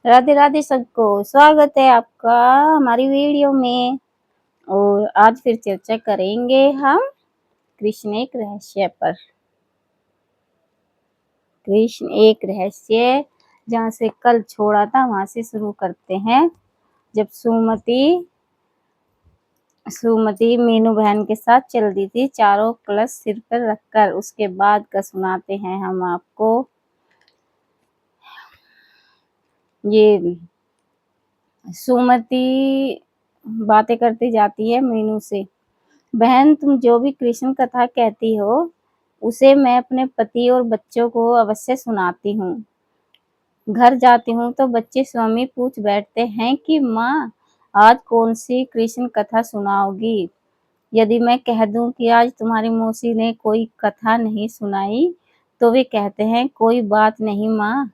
राधे राधे सबको। स्वागत है आपका हमारी वीडियो में। और आज फिर चर्चा करेंगे हम कृष्ण एक रहस्य पर। कृष्ण एक रहस्य, जहाँ से कल छोड़ा था वहां से शुरू करते हैं। जब सुमति मीनू बहन के साथ चल दी थी, चारों कलश सिर पर रखकर, उसके बाद का सुनाते हैं हम आपको। ये सुमति बातें करती जाती है मीनू से। बहन, तुम जो भी कृष्ण कथा कहती हो उसे मैं अपने पति और बच्चों को अवश्य सुनाती हूँ। घर जाती हूँ तो बच्चे स्वामी पूछ बैठते हैं कि माँ, आज कौन सी कृष्ण कथा सुनाओगी। यदि मैं कह दूं कि आज तुम्हारी मौसी ने कोई कथा नहीं सुनाई तो वे कहते हैं कोई बात नहीं माँ,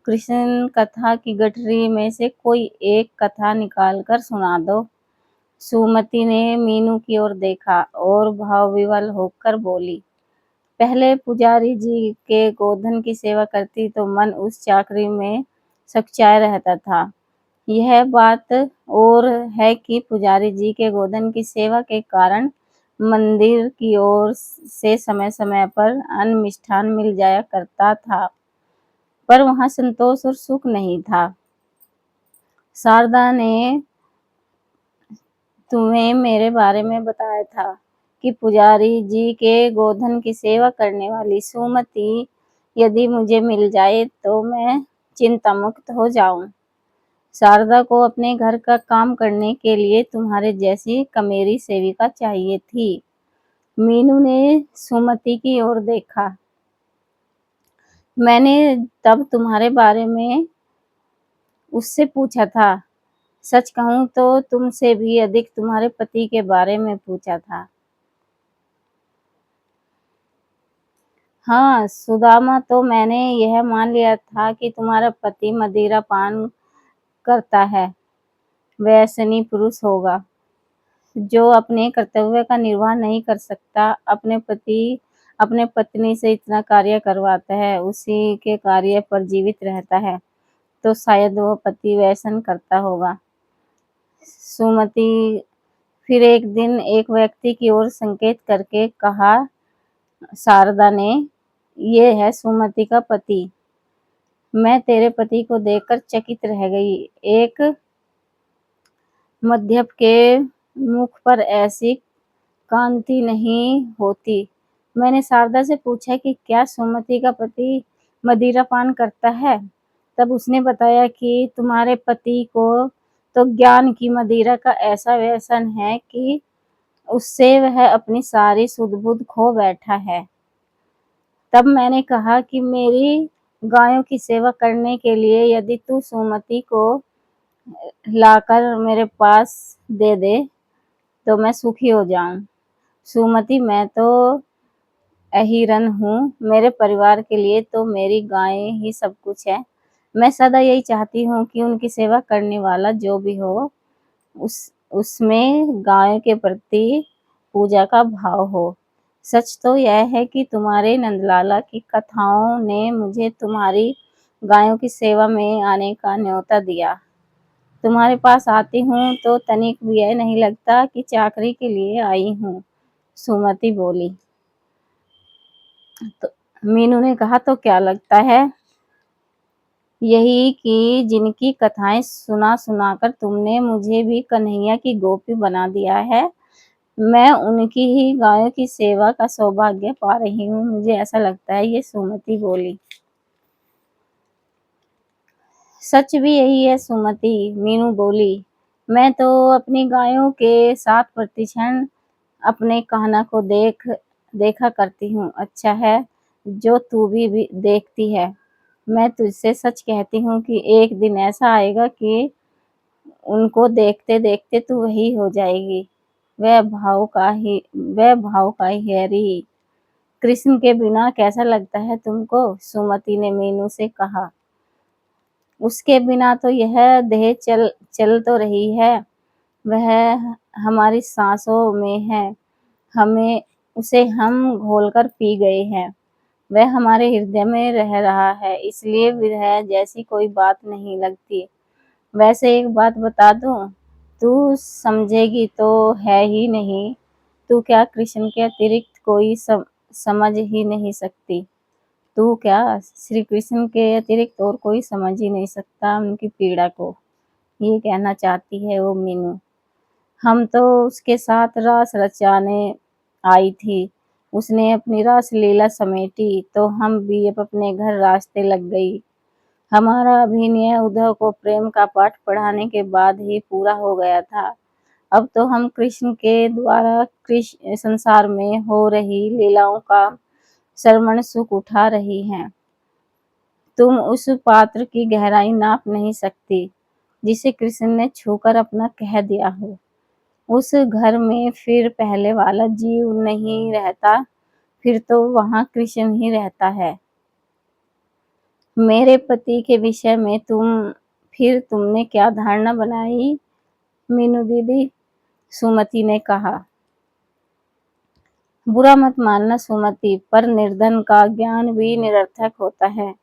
कृष्ण कथा की गठरी में से कोई एक कथा निकाल कर सुना दो। सुमति ने मीनू की ओर देखा और भाव विवल होकर बोली, पहले पुजारी जी के गोधन की सेवा करती तो मन उस चाकरी में सच्चाई रहता था। यह बात और है कि पुजारी जी के गोधन की सेवा के कारण मंदिर की ओर से समय समय पर अन्न मिष्ठान मिल जाया करता था, पर वहां संतोष और सुख नहीं था। शारदा ने तुम्हें मेरे बारे में बताया था कि पुजारी जी के गोधन की सेवा करने वाली सुमति यदि मुझे मिल जाए तो मैं चिंता मुक्त हो जाऊं। शारदा को अपने घर का काम करने के लिए तुम्हारे जैसी कमेरी सेविका चाहिए थी। मीनू ने सुमति की ओर देखा। मैंने तब तुम्हारे बारे में उससे पूछा था। सच कहूं तो तुमसे भी अधिक तुम्हारे पति के बारे में पूछा था। हाँ सुदामा, तो मैंने यह मान लिया था कि तुम्हारा पति मदिरा पान करता है, व्यसनी पुरुष होगा जो अपने कर्तव्य का निर्वाह नहीं कर सकता। अपने पत्नी से इतना कार्य करवाता है, उसी के कार्य पर जीवित रहता है, तो शायद वो पति व्यसन करता होगा। सुमति फिर एक दिन एक व्यक्ति की ओर संकेत करके कहा। शारदा ने, ये है सुमति का पति। मैं तेरे पति को देखकर चकित रह गई। एक मध्यप के मुख पर ऐसी कांति नहीं होती। मैंने शारदा से पूछा कि क्या सुमति का पति मदिरा पान करता है। तब उसने बताया कि तुम्हारे पति को तो ज्ञान की मदिरा का ऐसा व्यसन है कि उससे वह अपनी सारी सुध बुध खो बैठा है। तब मैंने कहा कि मेरी गायों की सेवा करने के लिए यदि तू सुमति को लाकर मेरे पास दे दे तो मैं सुखी हो जाऊं। सुमति, मैं तो अहिरन हूँ, मेरे परिवार के लिए तो मेरी गायें ही सब कुछ है। मैं सदा यही चाहती हूँ कि उनकी सेवा करने वाला जो भी हो उसमें गायों के प्रति पूजा का भाव हो। सच तो यह है कि तुम्हारे नंदलाला की कथाओं ने मुझे तुम्हारी गायों की सेवा में आने का न्योता दिया। तुम्हारे पास आती हूँ तो तनिक भी यह नहीं लगता कि चाकरी के लिए आई हूँ। सुमति बोली। तो मीनू ने कहा, तो क्या लगता है? यही कि जिनकी कथाएं सुना सुनाकर तुमने मुझे भी कन्हैया की गोपी बना दिया है, मैं उनकी ही गायों की सेवा का सौभाग्य पा रही हूँ, मुझे ऐसा लगता है। ये सुमति बोली। सच भी यही है सुमति, मीनू बोली। मैं तो अपनी गायों के साथ प्रतिक्षण अपने कान्हा को देखा करती हूँ। अच्छा है जो तू भी देखती है। मैं तुझसे सच कहती हूँ कि एक दिन ऐसा आएगा कि उनको देखते देखते तू वही हो जाएगी। वह भाव का ही है री। कृष्ण के बिना कैसा लगता है तुमको? सुमति ने मीनू से कहा। उसके बिना तो यह देह चल तो रही है, वह हमारी सांसों में है, हमें उसे हम घोलकर पी गए हैं। वह हमारे हृदय में रह रहा है, इसलिए विरह जैसी कोई बात नहीं लगती। वैसे एक बात बता दूं, तू समझेगी तो है ही नहीं, तू क्या कृष्ण के अतिरिक्त कोई समझ ही नहीं सकती। तू क्या श्री कृष्ण के अतिरिक्त और कोई समझ ही नहीं सकता उनकी पीड़ा को, ये कहना चाहती है वो मीनू। हम तो उसके साथ रास रचाने आई थी, उसने अपनी रास लीला समेटी तो हम भी अब अपने घर रास्ते लग गई। हमारा अभिनय उद्धव को प्रेम का पाठ पढ़ाने के बाद ही पूरा हो गया था। अब तो हम कृष्ण के द्वारा कृष्ण संसार में हो रही लीलाओं का श्रवण सुख उठा रही हैं। तुम उस पात्र की गहराई नाप नहीं सकती, जिसे कृष्ण ने छूकर अपना कह दिया हो। उस घर में फिर पहले वाला जीव नहीं रहता, फिर तो वहां कृष्ण ही रहता है। मेरे पति के विषय में तुमने क्या धारणा बनाई मीनू दीदी? सुमति ने कहा। बुरा मत मानना सुमति, पर निर्धन का ज्ञान भी निरर्थक होता है।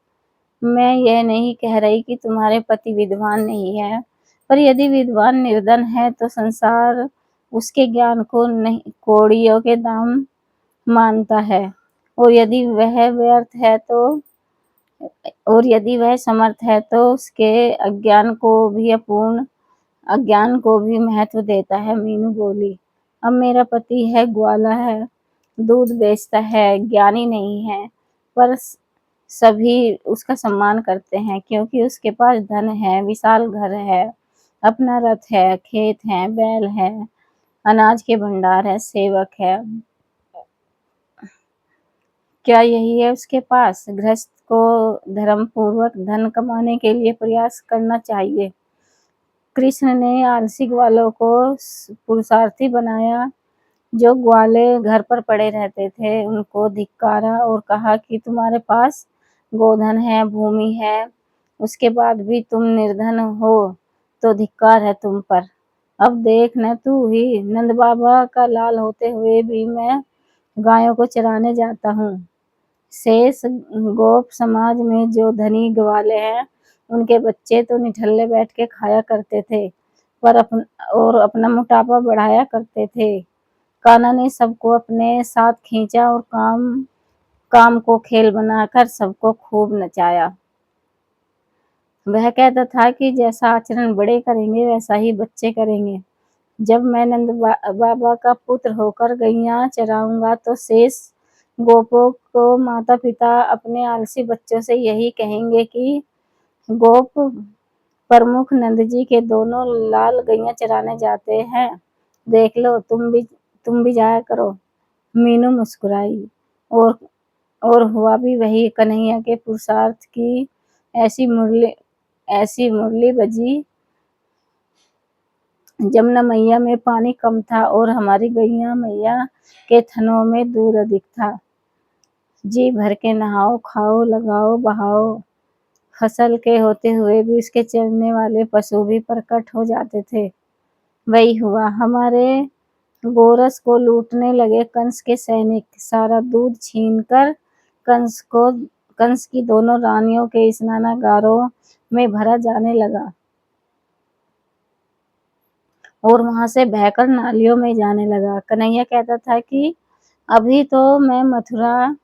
मैं यह नहीं कह रही कि तुम्हारे पति विद्वान नहीं है, पर यदि विद्वान निर्धन है तो संसार उसके ज्ञान को नहीं कौड़ियों के दाम मानता है। और यदि वह व्यर्थ है तो और यदि वह समर्थ है तो उसके अज्ञान को भी महत्व देता है। मीनू बोली। अब मेरा पति है, ग्वाला है, दूध बेचता है, ज्ञानी नहीं है, पर सभी उसका सम्मान करते हैं क्योंकि उसके पास धन है, विशाल घर है, अपना रथ है, खेत है, बैल है, अनाज के भंडार है, सेवक है। क्या यही है उसके पास? गृहस्थ को धर्मपूर्वक धन कमाने के लिए प्रयास करना चाहिए। कृष्ण ने आलसी ग्वालों को पुरुषार्थी बनाया। जो ग्वाले घर पर पड़े रहते थे उनको धिक्कारा और कहा कि तुम्हारे पास गोधन है, भूमि है, उसके बाद भी तुम निर्धन हो, तो धिक्कार है तुम पर। अब देख न, तू ही नंद बाबा का लाल होते हुए भी मैं गायों को चराने जाता हूँ। शेष गोप समाज में जो धनी ग्वाले हैं, उनके बच्चे तो निठल्ले बैठ के खाया करते थे और अपना मोटापा बढ़ाया करते थे। कान्हा ने सबको अपने साथ खींचा और काम काम को खेल बनाकर सबको खूब नचाया। वह कहता था कि जैसा आचरण बड़े करेंगे वैसा ही बच्चे करेंगे। जब मैं बाबा का पुत्र होकर गैया चराऊंगा तो शेष गोपों को माता पिता अपने आलसी बच्चों से यही कहेंगे कि गोप प्रमुख नंद जी के दोनों लाल गैया चराने जाते हैं, देख लो तुम भी जाया करो। मीनू मुस्कुराई और हुआ भी वही। कन्हैया के पुरुषार्थ की ऐसी मुरली ऐसी मुरली बजी। जमुना मैया में पानी कम था और हमारी गैया मैया के थनों में दूध अधिक था। जी भर के नहाओ, खाओ, लगाओ, बहाओ। फसल के होते हुए भी उसके चरने वाले पशु भी प्रकट हो जाते थे। वही हुआ। हमारे गोरस को लूटने लगे कंस के सैनिक। सारा दूध छीनकर कंस की दोनों रानियों के स्नानागारों में भरा जाने लगा और वहां से बहकर नालियों में जाने लगा। कन्हैया कहता था कि अभी तो मैं मथुरा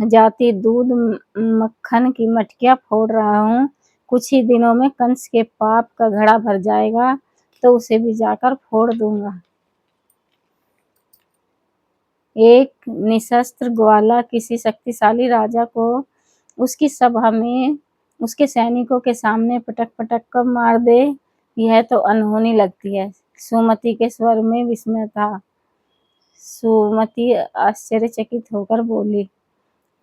जाती दूध मक्खन की मटकियां फोड़ रहा हूँ, कुछ ही दिनों में कंस के पाप का घड़ा भर जाएगा तो उसे भी जाकर फोड़ दूंगा। एक निशस्त्र ग्वाला किसी शक्तिशाली राजा को उसकी सभा में उसके सैनिकों के सामने पटक पटक कर मार दे, यह तो अनहोनी लगती है। सुमति के स्वर में विस्मय था। सुमति आश्चर्यचकित होकर बोली,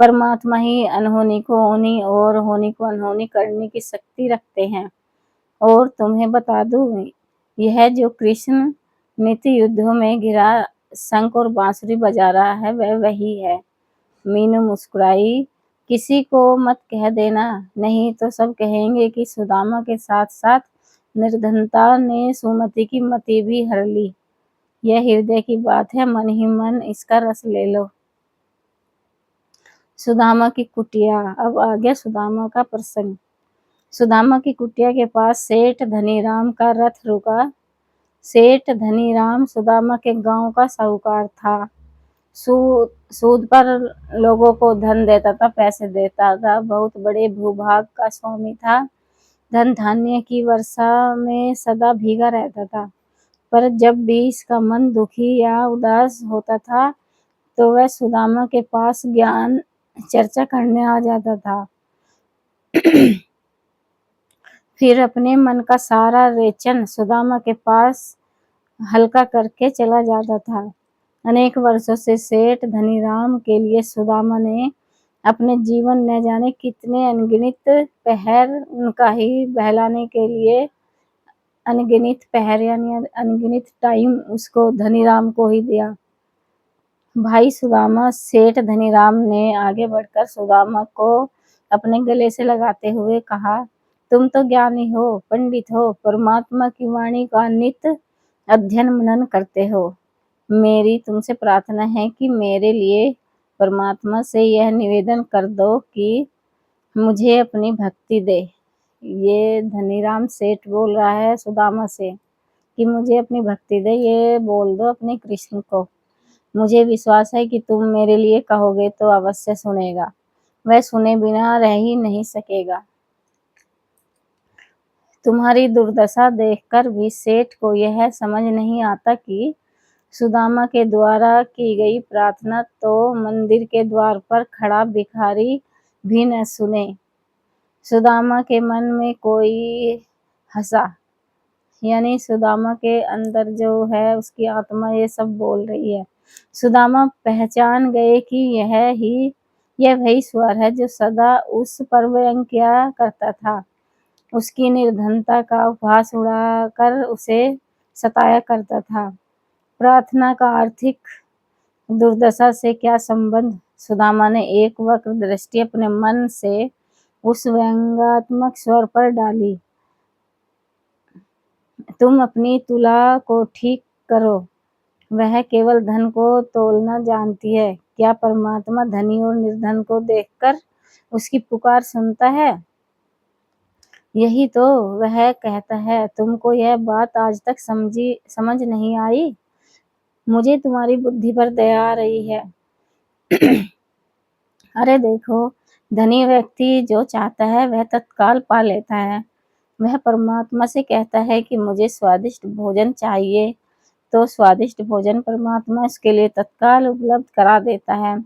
परमात्मा ही अनहोनी को होनी और होनी को अनहोनी करने की शक्ति रखते हैं। और तुम्हें बता दूं, यह जो कृष्ण नित्य युद्धों में घिरा शंख और बांसुरी बजा रहा है वह वही है। मीनू मुस्कुराई। किसी को मत कह देना, नहीं तो सब कहेंगे कि सुदामा के साथ साथ निर्धनता ने सुमति की मति भी हर ली। यह हृदय की बात है, मन ही मन इसका रस ले लो। सुदामा की कुटिया। अब आ गया सुदामा का प्रसंग। सुदामा की कुटिया के पास सेठ धनीराम का रथ रुका। सेठ धनीराम सुदामा के गांव का साहूकार था। सूद पर लोगों को धन देता था, पैसे देता था। बहुत बड़े भूभाग का स्वामी था। धन धान्य की वर्षा में सदा भीगा रहता था। पर जब भी इसका मन दुखी या उदास होता था तो वह सुदामा के पास ज्ञान चर्चा करने आ जाता था। फिर अपने मन का सारा रेचन सुदामा के पास हल्का करके चला जाता था। अनेक वर्षों से सेठ धनीराम के लिए सुदामा ने अपने जीवन न जाने कितने अनगिनत पहर उनका ही बहलाने के लिए अनगिनत पहर यानी अनगिनत टाइम उसको धनीराम को ही दिया। भाई सुदामा, सेठ धनीराम ने आगे बढ़कर सुदामा को अपने गले से लगाते हुए कहा, तुम तो ज्ञानी हो, पंडित हो, परमात्मा की वाणी का नित अध्ययन मनन करते हो। मेरी तुमसे प्रार्थना है कि मेरे लिए परमात्मा से यह निवेदन कर दो कि मुझे अपनी भक्ति दे। ये धनीराम सेठ बोल रहा है सुदामा से कि मुझे अपनी भक्ति दे, ये बोल दो अपने कृष्ण को। मुझे विश्वास है कि तुम मेरे लिए कहोगे तो अवश्य सुनेगा। वह सुने बिना रह ही नहीं सकेगा। तुम्हारी दुर्दशा देखकर भी सेठ को यह समझ नहीं आता कि सुदामा के द्वारा की गई प्रार्थना तो मंदिर के द्वार पर खड़ा भिखारी भी न सुने। सुदामा के मन में कोई हंसा, यानी सुदामा के अंदर जो है उसकी आत्मा ये सब बोल रही है। सुदामा पहचान गए कि यह वही स्वर है जो सदा उस पर व्यंग किया करता था, उसकी निर्धनता का उपहास उड़ाकर उसे सताया करता था। प्रार्थना का आर्थिक दुर्दशा से क्या संबंध? सुदामा ने एक वक्र दृष्टि अपने मन से उस व्यंग्यात्मक स्वर पर डाली। तुम अपनी तुला को ठीक करो, वह केवल धन को तोलना जानती है। क्या परमात्मा धनी और निर्धन को देखकर उसकी पुकार सुनता है? यही तो वह कहता है। तुमको यह बात आज तक समझ नहीं आई? मुझे तुम्हारी बुद्धि पर दया आ रही है। अरे देखो, धनी व्यक्ति जो चाहता है वह तत्काल पा लेता है। वह परमात्मा से कहता है कि मुझे स्वादिष्ट भोजन चाहिए, तो स्वादिष्ट भोजन परमात्मा उसके लिए तत्काल उपलब्ध करा देता है।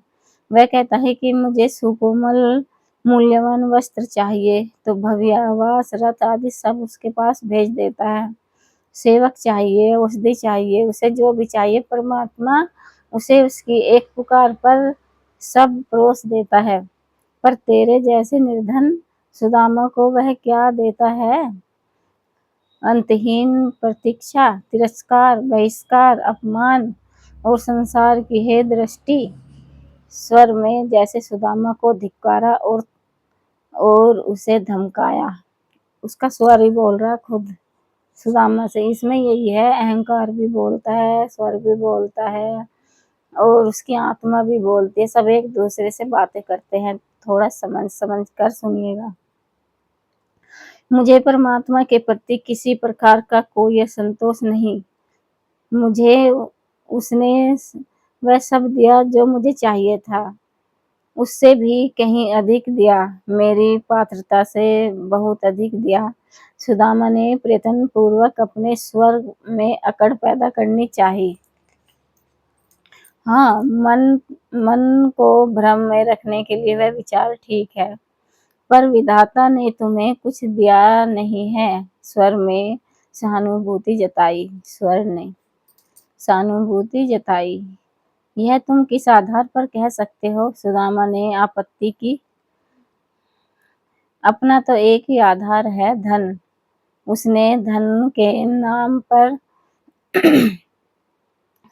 वह कहता है कि मुझे सुकोमल मूल्यवान वस्त्र चाहिए, तो भव्य आवास, रथ आदि सब उसके पास भेज देता है। सेवक चाहिए, औषधि चाहिए, उसे जो भी चाहिए परमात्मा उसे उसकी एक पुकार पर सब परोस देता है। पर तेरे जैसे निर्धन सुदामा को वह क्या देता है? अंतहीन प्रतीक्षा, तिरस्कार, बहिष्कार, अपमान और संसार की हे दृष्टि। स्वर में जैसे सुदामा को धिक्कारा और उसे धमकाया। उसका स्वर ही बोल रहा खुद सुदामा से। इसमें यही है, अहंकार भी बोलता है, स्वर भी बोलता है और उसकी आत्मा भी बोलती है। सब एक दूसरे से बातें करते हैं। थोड़ा समझ कर सुनिएगा। मुझे परमात्मा के प्रति किसी प्रकार का कोई असंतोष नहीं। मुझे उसने वह सब दिया जो मुझे चाहिए था, उससे भी कहीं अधिक दिया, मेरी पात्रता से बहुत अधिक दिया। सुदामा ने प्रयत्न पूर्वक अपने स्वर में अकड़ पैदा करनी चाहिए। हाँ, मन को भ्रम में रखने के लिए वह विचार ठीक है, पर विधाता ने तुम्हें कुछ दिया नहीं है। स्वर में सहानुभूति जताई। स्वर ने सहानुभूति जताई। यह तुम किस आधार पर कह सकते हो? सुदामा ने आपत्ति की। अपना तो एक ही आधार है, धन। उसने धन के नाम पर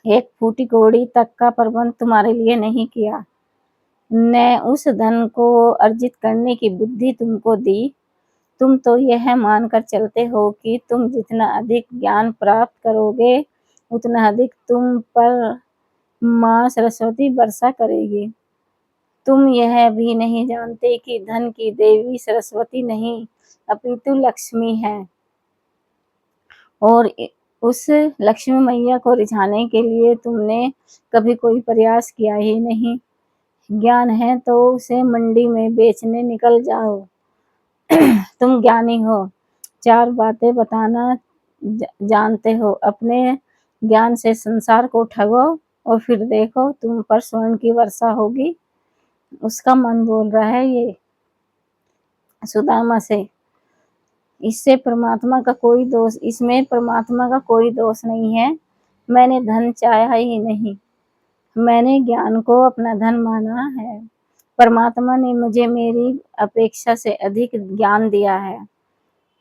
एक फूटी कौड़ी तक का प्रबंध तुम्हारे लिए नहीं किया, न उस धन को अर्जित करने की बुद्धि तुमको दी। तुम तो यह मानकर चलते हो कि तुम जितना अधिक ज्ञान प्राप्त करोगे उतना अधिक तुम पर माँ सरस्वती वर्षा करेगी। तुम यह भी नहीं जानते कि धन की देवी सरस्वती नहीं अपितु लक्ष्मी है और उस लक्ष्मी मैया को रिझाने के लिए तुमने कभी कोई प्रयास किया ही नहीं। ज्ञान है तो उसे मंडी में बेचने निकल जाओ। तुम ज्ञानी हो, 4 बातें बताना जानते हो। अपने ज्ञान से संसार को ठगो और फिर देखो तुम पर स्वर्ण की वर्षा होगी। उसका मन बोल रहा है ये सुदामा से। इसमें परमात्मा का कोई दोष नहीं है। मैंने धन चाहा ही नहीं, मैंने ज्ञान को अपना धन माना है। परमात्मा ने मुझे मेरी अपेक्षा से अधिक ज्ञान दिया है।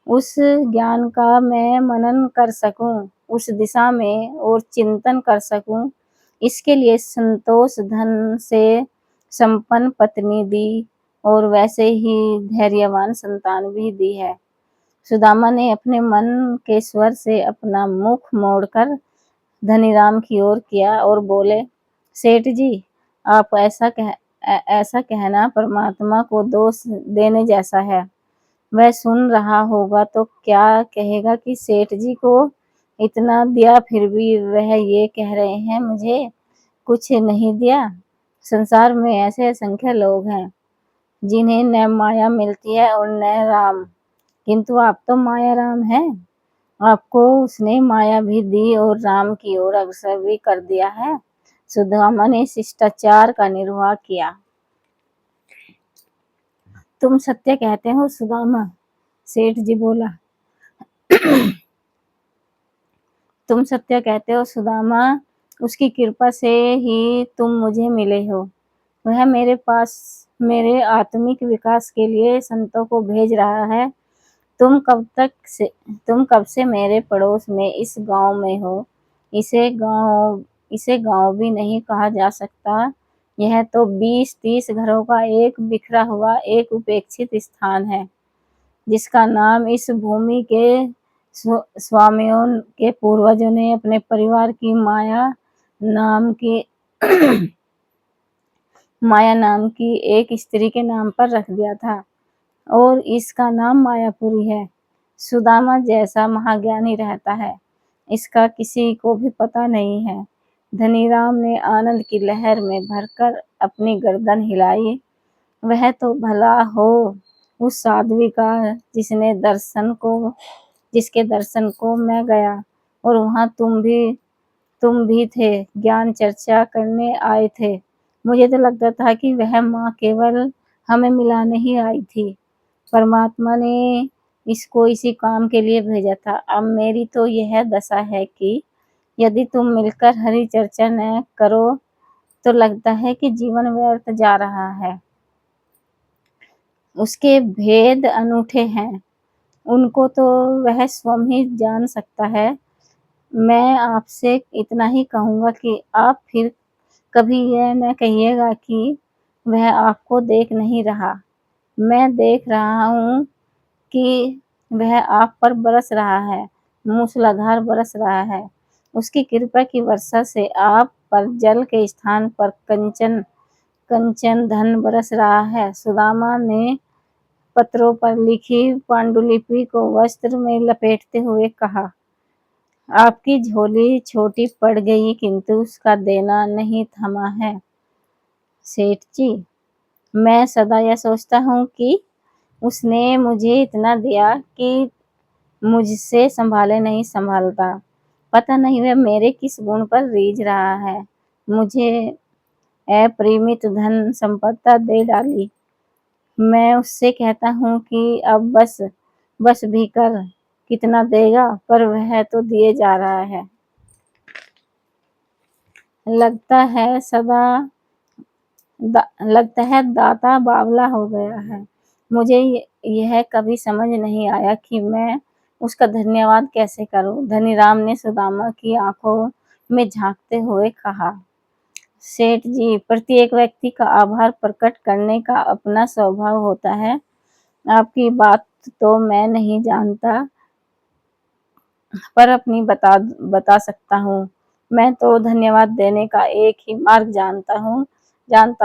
उस ज्ञान का मैं मनन कर सकूं, उस दिशा में और चिंतन कर सकूं, इसके लिए संतोष धन से संपन्न पत्नी दी और वैसे ही धैर्यवान संतान भी दी है। सुदामा ने अपने मन के स्वर से अपना मुख मोड़कर धनीराम की ओर किया और बोले, सेठ जी, आप ऐसा कहना परमात्मा को दोष देने जैसा है। वह सुन रहा होगा तो क्या कहेगा कि सेठ जी को इतना दिया फिर भी वह ये कह रहे हैं मुझे कुछ नहीं दिया। संसार में ऐसे असंख्य लोग हैं जिन्हें न माया मिलती है और न राम, किंतु आप तो माया राम हैं। आपको उसने माया भी दी और राम की ओर अग्रसर भी कर दिया है। सुदामा ने शिष्टाचार का निर्वाह किया। तुम सत्य कहते हो सुदामा, सेठ जी बोला। तुम सत्य कहते हो सुदामा, उसकी कृपा से ही तुम मुझे मिले हो। वह मेरे पास मेरे आत्मिक विकास के लिए संतों को भेज रहा है। तुम कब से मेरे पड़ोस में इस गांव में हो? इसे गांव भी नहीं कहा जा सकता। यह तो 20-30 घरों का एक बिखरा हुआ एक उपेक्षित स्थान है, जिसका नाम इस भूमि के स्वामियों के पूर्वजों ने अपने परिवार की माया नाम की एक स्त्री के नाम पर रख दिया था और इसका नाम मायापुरी है। सुदामा जैसा महाज्ञानी रहता है, इसका किसी को भी पता नहीं है। धनीराम ने आनंद की लहर में भरकर अपनी गर्दन हिलाई। वह तो भला हो उस साध्वी का जिसके दर्शन को मैं गया और वहां तुम भी थे, ज्ञान चर्चा करने आए थे। मुझे तो लगता था कि वह माँ केवल हमें मिलाने ही आई थी। परमात्मा ने इसको इसी काम के लिए भेजा था। अब मेरी तो यह दशा है कि यदि तुम मिलकर हरी चर्चा न करो तो लगता है कि जीवन व्यर्थ जा रहा है। उसके भेद अनूठे हैं, उनको तो वह स्वयं ही जान सकता है। मैं आपसे इतना ही कहूँगा कि आप फिर कभी यह न कहिएगा कि वह आपको देख नहीं रहा। मैं देख रहा हूँ कि वह आप पर बरस रहा है, मूसलाधार बरस रहा है। उसकी कृपा की वर्षा से आप पर जल के स्थान पर कंचन कंचन धन बरस रहा है। सुदामा ने पत्रों पर लिखी पांडुलिपि को वस्त्र में लपेटते हुए कहा, आपकी झोली छोटी पड़ गई किंतु उसका देना नहीं थमा है। सेठ जी, मैं सदा यह सोचता हूँ कि उसने मुझे इतना दिया कि मुझसे संभाले नहीं संभालता। पता नहीं वह मेरे किस गुण पर रीझ रहा है। मुझे अपरिमित धन संपदा दे डाली। मैं उससे कहता हूँ कि अब बस भी कर, कितना देगा, पर वह तो दिए जा रहा है। लगता है दाता बावला हो गया है। मुझे यह कभी समझ नहीं आया कि मैं उसका धन्यवाद कैसे करूं। धनीराम ने सुदामा की आंखों में झांकते हुए कहा, सेठ जी, प्रत्येक व्यक्ति का आभार प्रकट करने का अपना स्वभाव होता है। आपकी बात तो मैं नहीं जानता, पर अपनी बता सकता हूँ। मैं तो धन्यवाद देने का एक ही मार्ग जानता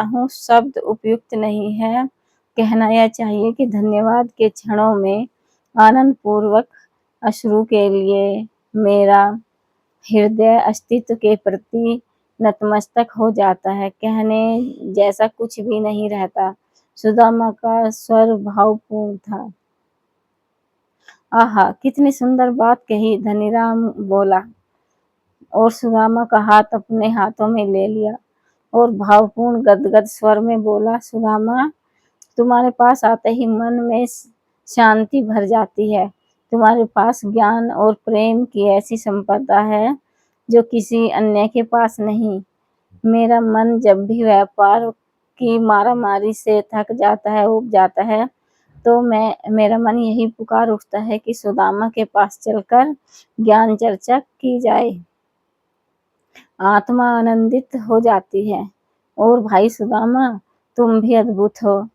हूँ, शब्द उपयुक्त नहीं है। कहना यह चाहिए कि धन्यवाद के क्षणों में आनंद पूर्वक अश्रु के लिए मेरा हृदय अस्तित्व के प्रति नतमस्तक हो जाता है, कहने जैसा कुछ भी नहीं रहता। सुदामा का स्वर भावपूर्ण था। आहा! कितनी सुंदर बात कही, धनीराम बोला और सुदामा का हाथ अपने हाथों में ले लिया और भावपूर्ण गदगद स्वर में बोला, सुदामा, तुम्हारे पास आते ही मन में शांति भर जाती है। तुम्हारे पास ज्ञान और प्रेम की ऐसी संपदा है जो किसी अन्य के पास नहीं। मेरा मन जब भी व्यापार की मारामारी से थक जाता है, ऊब जाता है, तो मेरा मन यही पुकार उठता है कि सुदामा के पास चलकर ज्ञान चर्चा की जाए। आत्मा आनंदित हो जाती है। और भाई सुदामा, तुम भी अद्भुत हो।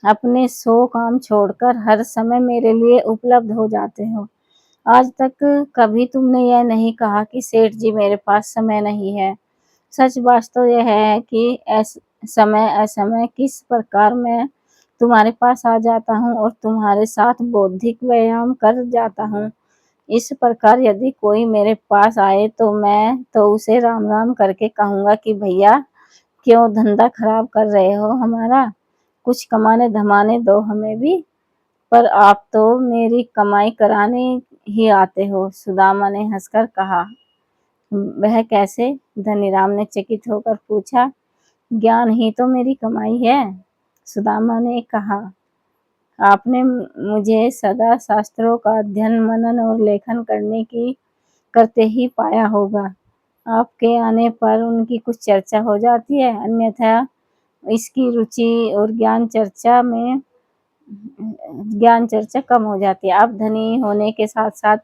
अपने 100 काम छोड़कर हर समय मेरे लिए उपलब्ध हो जाते हो। आज तक कभी तुमने यह नहीं कहा कि सेठ जी मेरे पास समय नहीं है। सच बात तो यह है कि समय असमय किस प्रकार मैं तुम्हारे पास आ जाता हूँ और तुम्हारे साथ बौद्धिक व्यायाम कर जाता हूँ। इस प्रकार यदि कोई मेरे पास आए तो मैं तो उसे राम राम करके कहूँगा कि भैया, क्यों धंधा खराब कर रहे हो हमारा? कुछ कमाने धमाने दो हमें भी। पर आप तो मेरी कमाई कराने ही आते हो, सुदामा ने हंसकर कहा। वह कैसे? धनीराम ने चकित होकर पूछा। ज्ञान ही तो मेरी कमाई है, सुदामा ने कहा। आपने मुझे सदा शास्त्रों का अध्ययन मनन और लेखन करते ही पाया होगा। आपके आने पर उनकी कुछ चर्चा हो जाती है, अन्यथा इसकी रुचि और ज्ञान चर्चा कम हो जाती है। आप धनी होने के साथ साथ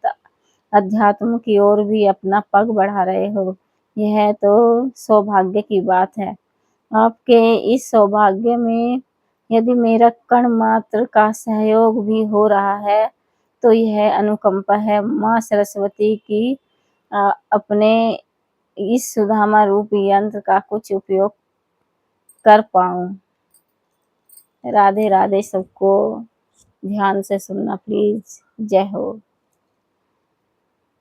अध्यात्म की ओर भी अपना पग बढ़ा रहे हो। यह तो सौभाग्य की बात है। आपके इस सौभाग्य में यदि मेरा कण मात्र का सहयोग भी हो रहा है, तो यह अनुकंपा है माँ सरस्वती की। अपने इस सुदामा रूपी यंत्र का कुछ उपयोग कर पाऊँ। राधे राधे सबको। ध्यान से सुनना प्लीज। जय हो।